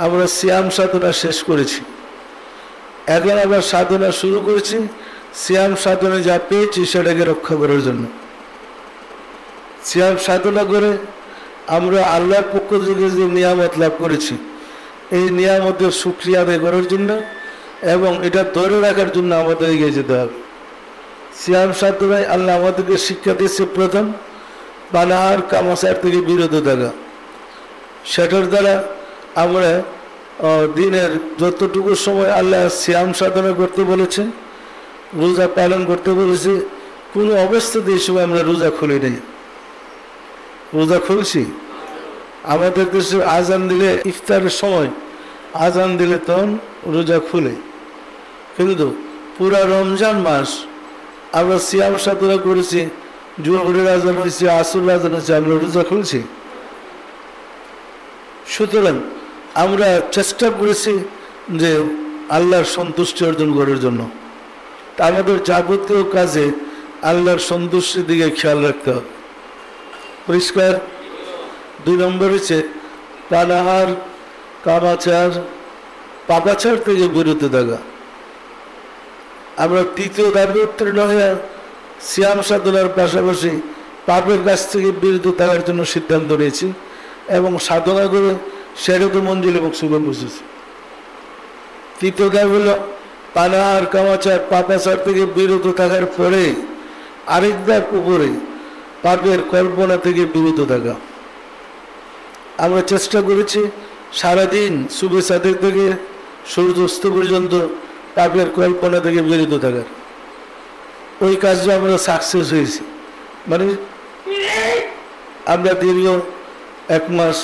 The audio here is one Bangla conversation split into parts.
আমরা সিয়াম সাধনা শেষ করেছি, এখন আবার সাধনা শুরু করেছি সিয়াম সাধনা যা পেয়েছি সেটাকে রক্ষা করার জন্য। সিয়াম সাধনা করে আমরা আল্লাহর পক্ষ থেকে যে নিয়ামত লাভ করেছি এই নিয়ামতের শুকরিয়া আদায় করার জন্য এবং এটা ধরে রাখার জন্য আমাদের এগিয়ে যেতে হবে। সিয়াম সাধনায় আল্লাহ আমাদেরকে শিক্ষা দিয়েছে প্রথম পানাহার কামাচার থেকে বিরত থাকা। সেটার দ্বারা আমরা দিনের যতটুকু সময় আল্লাহ সিয়াম সাধনা করতে বলেছে, রোজা পালন করতে বলেছে, কোনো অবস্থাতে এই সময় আমরা রোজা খুলি নেই। রোজা খুলছি? আমাদের দেশে আজান দিলে ইফতারের সময় আজান দিলে তখন রোজা খুলে, কিন্তু পুরা রমজান মাস আমরা সিয়াম সাধনা করেছি, জোহরের আজান হয়েছে, আসরের আজান হয়েছে, আমরা রোজা খুলছি। সুতরাং আমরা চেষ্টা করেছি যে আল্লাহর সন্তুষ্টি অর্জন করার জন্য। আমাদের যাবতীয় কাজে আল্লাহর সন্তুষ্টির দিকে খেয়াল রাখতে হবে। পরিষ্কার? 2 নম্বর হচ্ছে পানাহার কামাচার পাপাচার থেকে বিরত থাকা। আমরা 3য় ধাপে উত্তীর্ণ হয়ে সিয়াম সাধনার পাশাপাশি পাপের কাছ থেকে বিরত থাকার জন্য সিদ্ধান্ত নিয়েছি এবং সাধনা করে সেরকম মঞ্জিল এবং সুগম বুঝেছি। 3য় ধাপ হল পানাহার কামাচার পাপাচার থেকে বিরত থাকার পরে আরেক ধাপ উপরে পাপের কল্পনা থেকে বিরত থাকা। আমরা চেষ্টা করেছি সারাদিন শুভে সাদের থেকে সূর্যাস্ত পর্যন্ত পাপের কল্পনা থেকে বিরত থাকার। ওই কাজে আমরা সাকসেস হয়েছি, মানে আমরা দীর্ঘ 1 মাস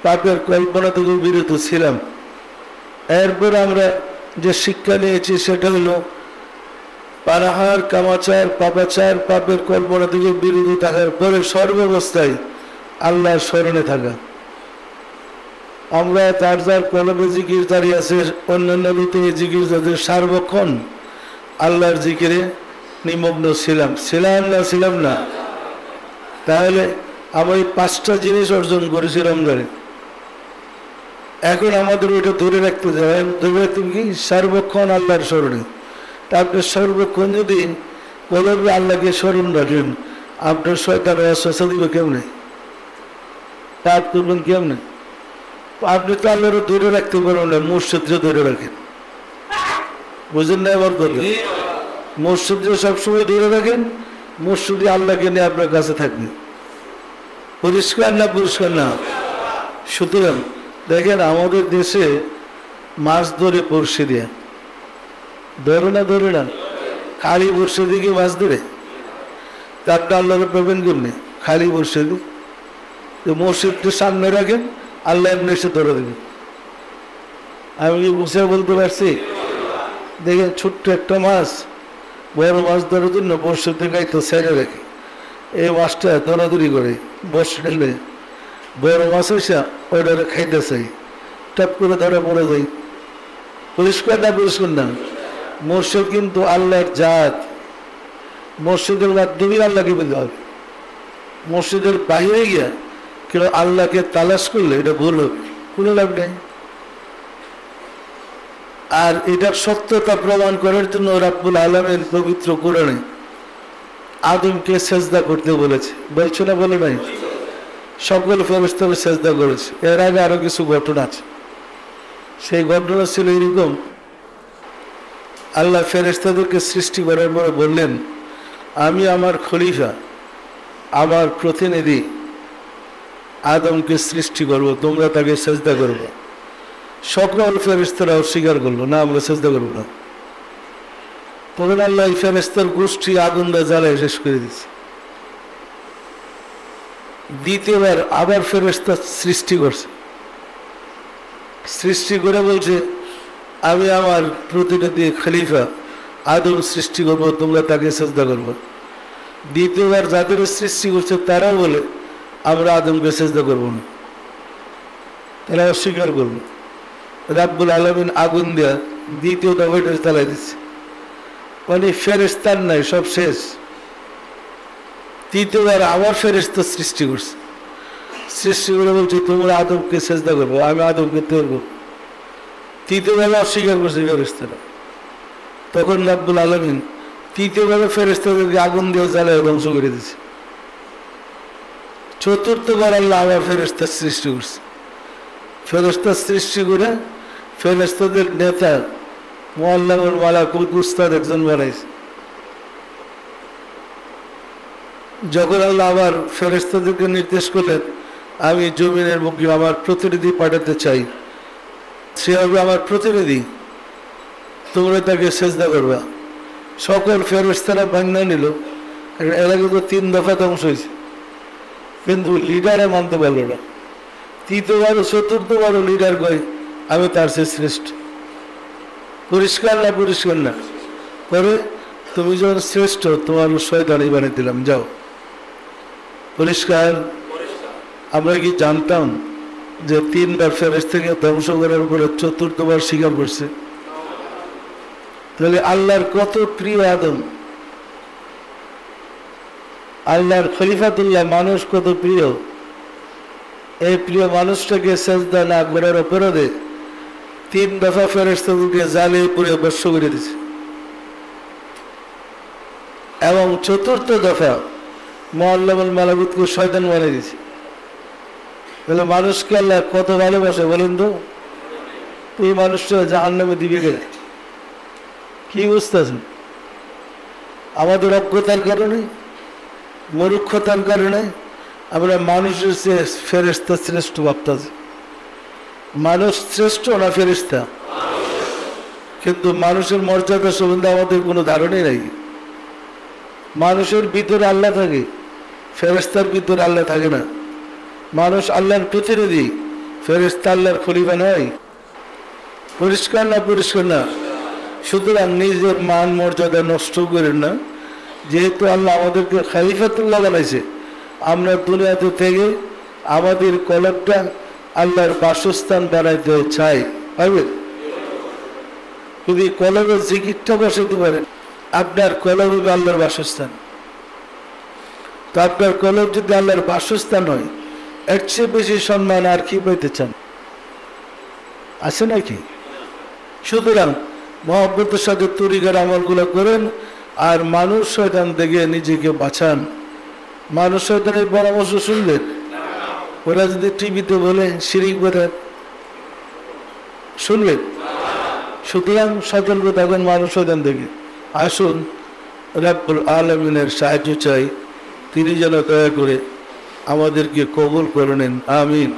পাপের কল্পনা থেকে বিরত ছিলাম। এরপর আমরা যে শিক্ষা নিয়েছি সেটা হলো পানাহার কামাচার পাপাচার পাপের কল্পনা থেকে বিরত থাকার পরে সর্বাবস্থায় আল্লাহর স্মরণে থাকা। আমরা তার যার কলমে জিকির জারি আছে, অন্যান্য ঋতুতে জিকির যাদের সার্বক্ষণ আল্লাহর জিকিরে নিমগ্ন ছিলাম না ছিলাম না? তাহলে আমরা এই 5টা জিনিস অর্জন করেছি রমজানে। এখন আমাদের ওইটা ধরে রাখতে যাবে, ধরে রাখতে কি সার্বক্ষণ আল্লাহর স্মরণে। তারপরে সর্বক্ষণ যদি কলমে আল্লাহকে স্মরণ রাখেন, আপনার শয়তান ওয়াসওয়াসা দিবে কেমনে, পাপ করবেন কেমনে? আপনি তো আল্লাহরও ধরে রাখতে পারবেন না, মুর্শিদকে ধরে রাখেন। বুঝেন না? এবার করবেন মুর্শিদকে সবসময় ধরে রাখেন, মুর্শিদি আল্লাহকে নিয়ে আপনার কাছে থাকবে। পরিষ্কার না? পরিষ্কার না? সুতরাং দেখেন আমাদের দেশে মাছ ধরে বড়শি দিয়ে, ধরে না খালি বড়শি দিয়ে মাছ ধরে, তারটা আল্লাহরে পাবেন কেমনি? খালি বড়শি দিয়ে মসজিদকে সামনে রাখেন, আল্লাহ এমনি এসে ধরে দেবেন। আমি কি বুঝে বলতে পারছি? দেখেন ছোট্ট একটা মাছ, বড় মাছ ধরার জন্য বর্ষতে গাইতো ছেড়ে রাখে, এই মাছটা দৌড়াদৌড়ি করে বর্ষা ঠেলে বড় মাছ হয়েছে ওইটা খাইতে চাই, টপ করে ধরে পড়ে যাই। পরিষ্কার না? পরিষ্কার না? মসজিদ কিন্তু আল্লাহর জাত, মসজিদের মাধ্যমে আল্লাহকে বলতে হবে। মসজিদের বাইরে গিয়া কেউ আল্লাহকে তালাশ করলে এটা ভুল হবে, কোনো লাভ নেই। আর এটার সত্যতা প্রমাণ করার জন্য রাব্বুল আলামিন পবিত্র কোরআনে আদমকে সেজদা করতে বলেছে, বলছে না? বলে নাই? সকল ফেরেশতারা সেজদা করেছে। এর আগে আরো কিছু ঘটনা আছে। সেই ঘটনা ছিল এরকম, আল্লাহ ফেরেশতাদেরকে সৃষ্টি করার পরে বললেন, আমি আমার খলিফা আমার প্রতিনিধি আদমকে সৃষ্টি করব, তোমরা তাকে সেজদা করবে। সকল ফেরেশতারা অস্বীকার করলো, না আমরা সেজদা করবো না। তখন আল্লাহ ফেরেশতার গোষ্ঠী আগুন দিয়ে জ্বালায় শেষ করে দিচ্ছে। দ্বিতীয়বার আবার ফেরেশতা সৃষ্টি করছে, সৃষ্টি করে বলছে আমি আমার প্রতিনিধি খলিফা আদম সৃষ্টি করবো, তোমরা তাকে সেজদা করবো। দ্বিতীয়বার যাদের সৃষ্টি করছে তারা বলে আমরা আদমকে সেজদা করবো না, তারা অস্বীকার করবো। রাব্বুল আলামিন আগুন দেয়া দ্বিতীয় দফাটা চালাই দিচ্ছে, মানে ফেরেশতার নাই, সব শেষ। তৃতীয়বার আবার ফেরেশতা সৃষ্টি করছে, সৃষ্টি করে বলছে তোমরা আদমকে সেজদা করবো, আমি আদমকে করবো। তৃতীয়ভাবে অস্বীকার করছে ফেরেশতারা। তখন রব্বুল আলামিন তৃতীয়ভাবে ফেরেশতাদেরকে আগুন দিয়ে জ্বালায় ধ্বংস করে দিয়েছে। চতুর্থবার আল্লাহ আবার ফেরেশতার সৃষ্টি করছে। ফেরেশতার সৃষ্টি করে ফেরেশতাদের নেতা মুআল্লামুল মালাকুল উস্তাদ একজন বানাইছে। যখন আল্লাহ আবার ফেরেশতাদেরকে নির্দেশ করলেন, আমি জমিনের মুখে আমার প্রতিনিধি পাঠাতে চাই, সে হবে আমার প্রতিনিধি, তোমরা তাকে সেজদা করবা। সকল ফেরেশতারা ভাঙনা নিল। এলাকা তো 3 দফা ধ্বংস হয়েছে, কিন্তু লিডারে মানতে পারল না। তৃতীয়বার চতুর্থবারও লিডার কয় আমি তার চেয়ে শ্রেষ্ঠ। পরিষ্কার না? পরিষ্কার না? পরে তুমি যখন শ্রেষ্ঠ, তোমার শয়তানি বানিয়ে দিলাম, যাও। পরিষ্কার? আমরা কি জানতাম যে 3বার ফেরেশতাকে ধ্বংস করার পরে চতুর্থবার স্বীকার করছে? তাহলে আল্লাহর কত প্রিয় আদম, আল্লাহর খলিফাতুল্লাহ মানুষ কত প্রিয়। এই প্রিয় মানুষটাকে সেজদা না করার অপরাধে 3 দফা ফেরেশতাদেরকে জালে পুরে বর্ষ করে দিয়েছে। এবং চতুর্থ দফা মুআল্লামুল মালাকুতকে শয়তান বানিয়ে দিয়েছে। তাহলে মানুষকে আল্লাহ কত ভালোবাসে বলেন তো? এই মানুষটা জাহান্নামে দিবে গেলে কি বুঝতেছেন? আমাদের অজ্ঞতার কারণে, মূর্খতার কারণে আমরা মানুষের চেয়ে ফেরেশতা শ্রেষ্ঠ ভাবতেছি। মানুষ শ্রেষ্ঠ না ফেরেশতা? কিন্তু মানুষের মর্যাদা সম্বন্ধে আমাদের কোনো ধারণাই নাই। মানুষের ভিতরে আল্লাহ থাকে, ফেরেশতার ভিতরে আল্লাহ থাকে না। মানুষ আল্লাহর প্রতিনিধি, ফেরেশতা আল্লাহর খলিফা নয়। পরিষ্কার না? পরিষ্কার না? সুতরাং নিজের মান মর্যাদা নষ্ট করেন না। যেহেতু আল্লাহ আমাদেরকে খলিফাতুল্লাহ বানাইছে, আমরা দুনিয়াতে থেকে আমাদের কলবটা আল্লাহর বাসস্থান বানাইতে চাই। পারবেন? যদি কলবের জিকিরটা বসাতে পারেন, আপনার কলব হবে আল্লাহর বাসস্থান। তো আপনার কলব যদি আল্লাহর বাসস্থান হয়, এর চেয়ে বেশি সম্মান আর কি পেতে চান? আছে নাকি? সুতরাং মহব্বতের সাথে তরিকার আমলগুলো করেন, আর মানুষ শয়তান থেকে নিজেকে বাঁচান। মানুষ শয়তানের পরামর্শ শুনলেন? ওরা যদি টিভিতে বলে শিরিক বেদাত, শুনলেন? সুতরাং সতর্ক থাকুন মানুষ শয়তান থেকে। আসুন রব্বুল আলামিনের সাহায্য চাই, তিনি যেন দয়া করে আমাদেরকে কবুল করে নেন। আমিন।